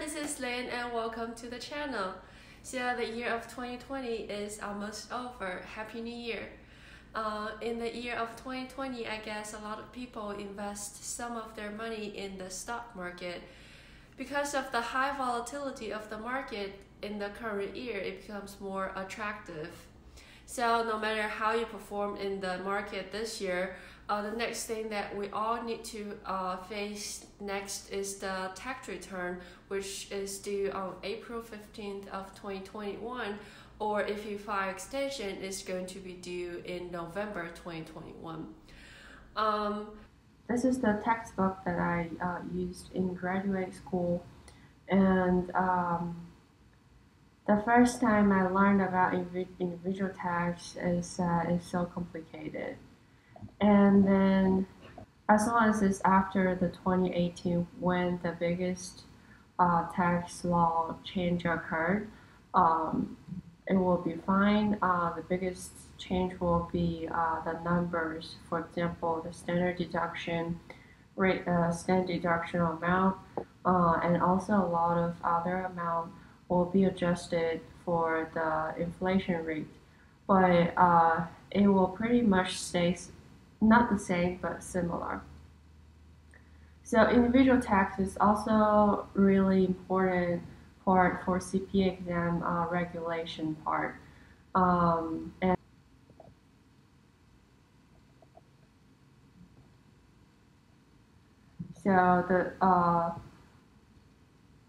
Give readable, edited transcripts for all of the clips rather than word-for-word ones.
this is Lynn and welcome to the channel. So the year of 2020 is almost over. Happy New Year. In the year of 2020, I guess a lot of people invest some of their money in the stock market. Because of the high volatility of the market in the current year, it becomes more attractive. So no matter how you perform in the market this year, the next thing that we all need to face next is the tax return, which is due on April 15th of 2021, or if you file extension, it's going to be due in November 2021. This is the textbook that I used in graduate school, and the first time I learned about individual tax is so complicated. And then, as long as it's after the 2018 when the biggest tax law change occurred, it will be fine. The biggest change will be the numbers. For example, the standard deduction rate, standard deduction amount, and also a lot of other amount will be adjusted for the inflation rate. But it will pretty much stay not the same, but similar. So individual tax is also really important part for CPA exam regulation part. And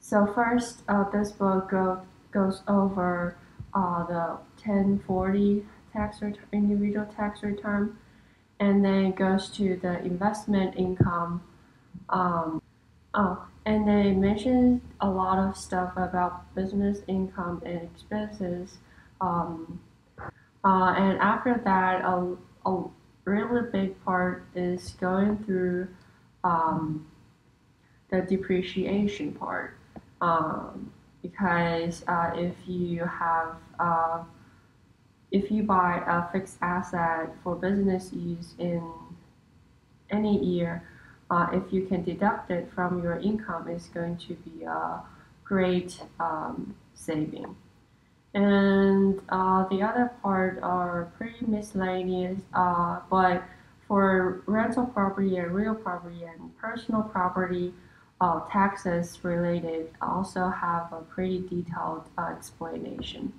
so first this book goes over the 1040 individual tax return, and then it goes to the investment income. And then it mentions a lot of stuff about business income and expenses. And after that, a really big part is going through the depreciation part. Because if you buy a fixed asset for business use in any year, if you can deduct it from your income, it's going to be a great saving. And the other part are pretty miscellaneous, but for rental property and real property and personal property, taxes related also have a pretty detailed explanation.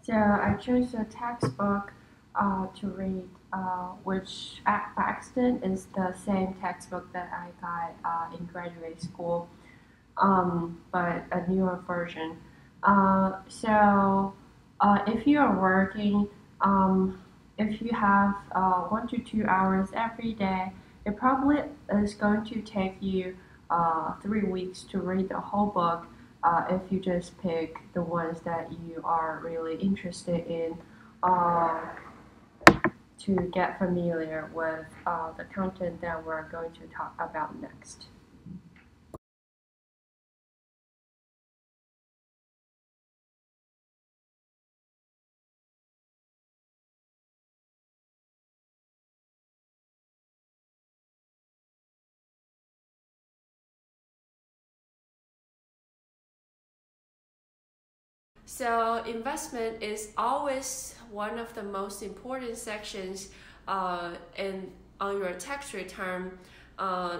So I chose a textbook to read, which by accident is the same textbook that I got in graduate school, but a newer version. So if you are working, if you have 1 to 2 hours every day, it probably is going to take you 3 weeks to read the whole book. If you just pick the ones that you are really interested in to get familiar with the content that we're going to talk about next. So investment is always one of the most important sections on your tax return.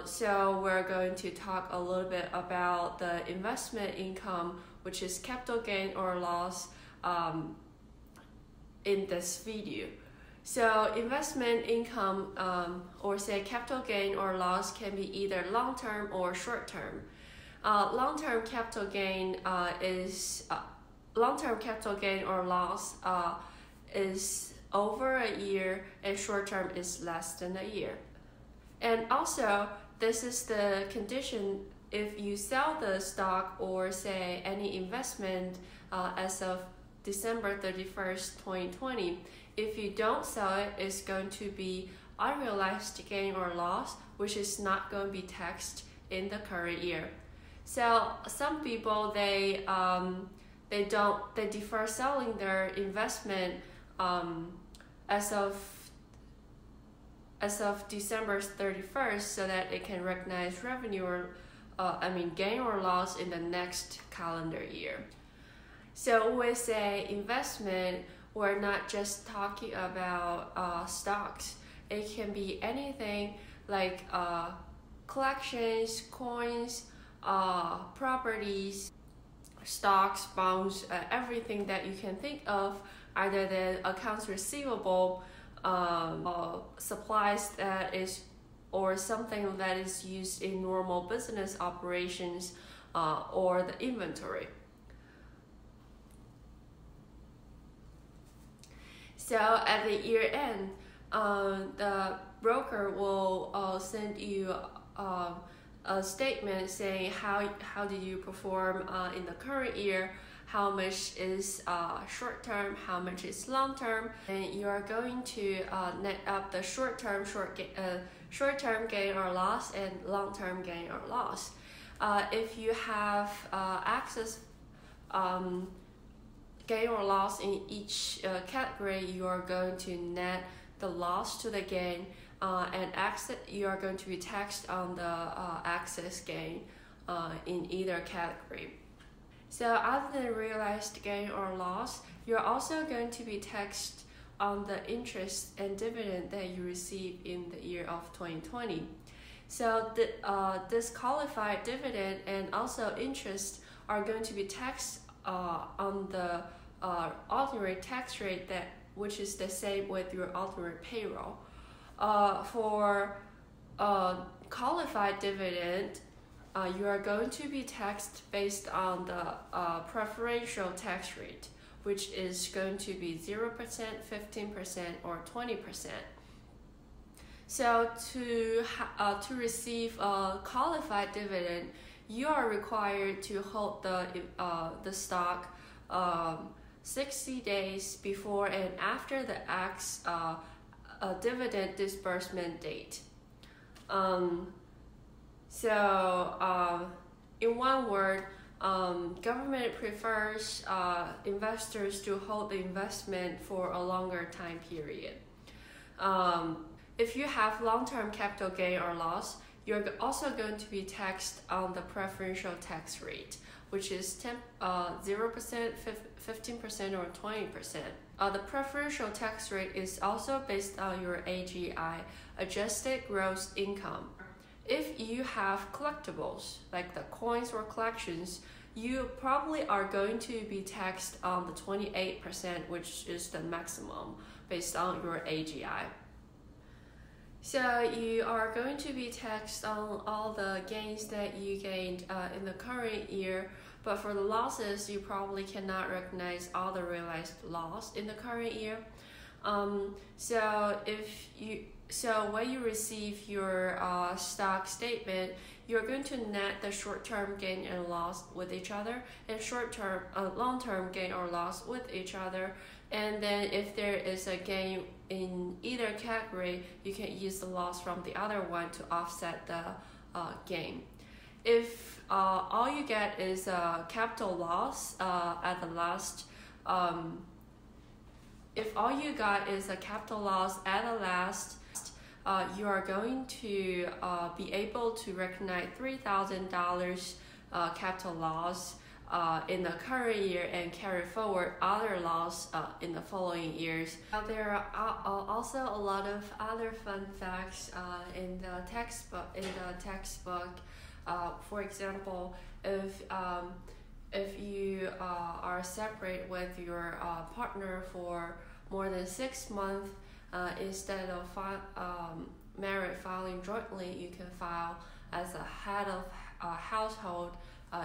So we're going to talk a little bit about the investment income, which is capital gain or loss, in this video. So investment income, or say capital gain or loss, can be either long-term or short-term. Long-term capital gain long-term capital gain or loss is over a year, and short-term is less than a year. And also, this is the condition if you sell the stock or say any investment as of December 31st, 2020. If you don't sell it, it's going to be unrealized gain or loss, which is not going to be taxed in the current year. So some people, they defer selling their investment as of as of December 31st so that it can recognize revenue or gain or loss in the next calendar year. So with a investment, we're not just talking about stocks. It can be anything like collections, coins, properties, stocks, bonds, everything that you can think of, either the accounts receivable, supplies that is, or something that is used in normal business operations, or the inventory. So at the year end, the broker will send you a statement saying how did you perform in the current year, how much is short term, how much is long term, and you are going to net up the short term gain or loss and long term gain or loss. If you have access gain or loss in each category, you are going to net the loss to the gain, and you are going to be taxed on the excess gain in either category. So other than realized gain or loss, you're also going to be taxed on the interest and dividend that you receive in the year of 2020. So this qualified dividend and also interest are going to be taxed on the ordinary tax rate, which is the same with your ordinary payroll. For qualified dividend, you are going to be taxed based on the preferential tax rate, which is going to be 0%, 15%, or 20%. So to receive a qualified dividend, you are required to hold the stock 60 days before and after the dividend disbursement date. In one word, government prefers investors to hold the investment for a longer time period. If you have long-term capital gain or loss, you're also going to be taxed on the preferential tax rate, which is 0%, 15%, or 20%. The preferential tax rate is also based on your AGI, adjusted gross income. If you have collectibles, like the coins or collections, you probably are going to be taxed on the 28%, which is the maximum based on your AGI. So you are going to be taxed on all the gains that you gained in the current year, but for the losses, you probably cannot recognize all the realized loss in the current year. So when you receive your stock statement, you're going to net the short-term gain and loss with each other, and long-term gain or loss with each other. And then if there is a gain in either category, you can use the loss from the other one to offset the gain. If all you get is a capital loss at the last, you are going to be able to recognize $3,000 capital loss in the current year and carry forward other loss in the following years. There are also a lot of other fun facts in the textbook. For example, if you are separate with your partner for more than 6 months, instead of married filing jointly, you can file as a head of household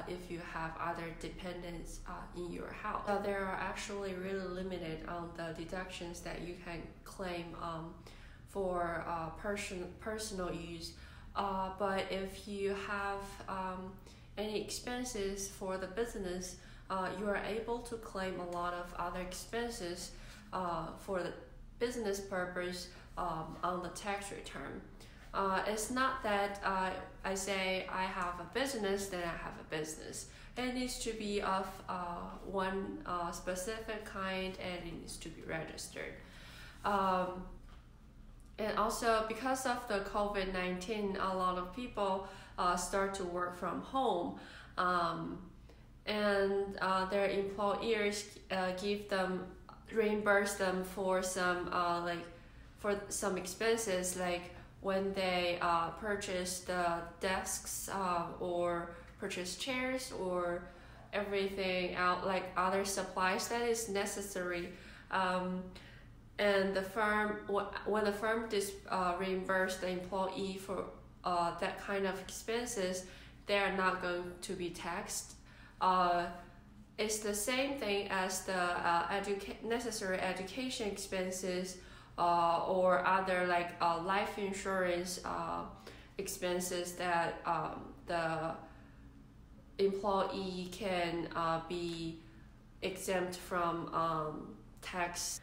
if you have other dependents in your house. So there are actually really limited on the deductions that you can claim for personal use. But if you have any expenses for the business, you are able to claim a lot of other expenses for the business purpose on the tax return. It's not that I say I have a business, then I have a business. It needs to be of one specific kind, and it needs to be registered. And also because of the COVID-19, a lot of people start to work from home, and their employers reimburse them for some expenses, like when they purchase the desks or purchase chairs or everything out, like other supplies that is necessary. And the firm, when the firm reimburse the employee for that kind of expenses, they are not going to be taxed. It's the same thing as the necessary education expenses or other like life insurance expenses that the employee can be exempt from tax.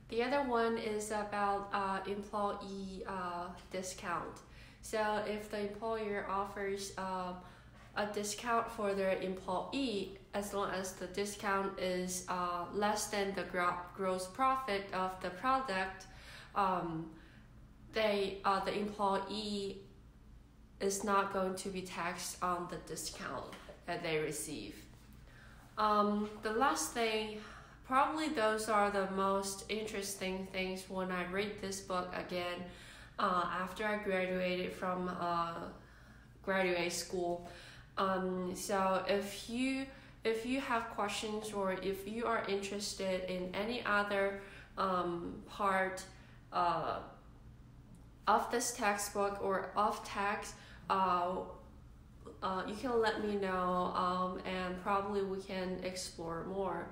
The other one is about employee discount. So if the employer offers a discount for their employee, as long as the discount is less than the gross profit of the product, the employee is not going to be taxed on the discount that they receive. The last thing, probably those are the most interesting things when I read this book again after I graduated from graduate school. So if you have questions, or if you are interested in any other part of this textbook or of tax, you can let me know, and probably we can explore more.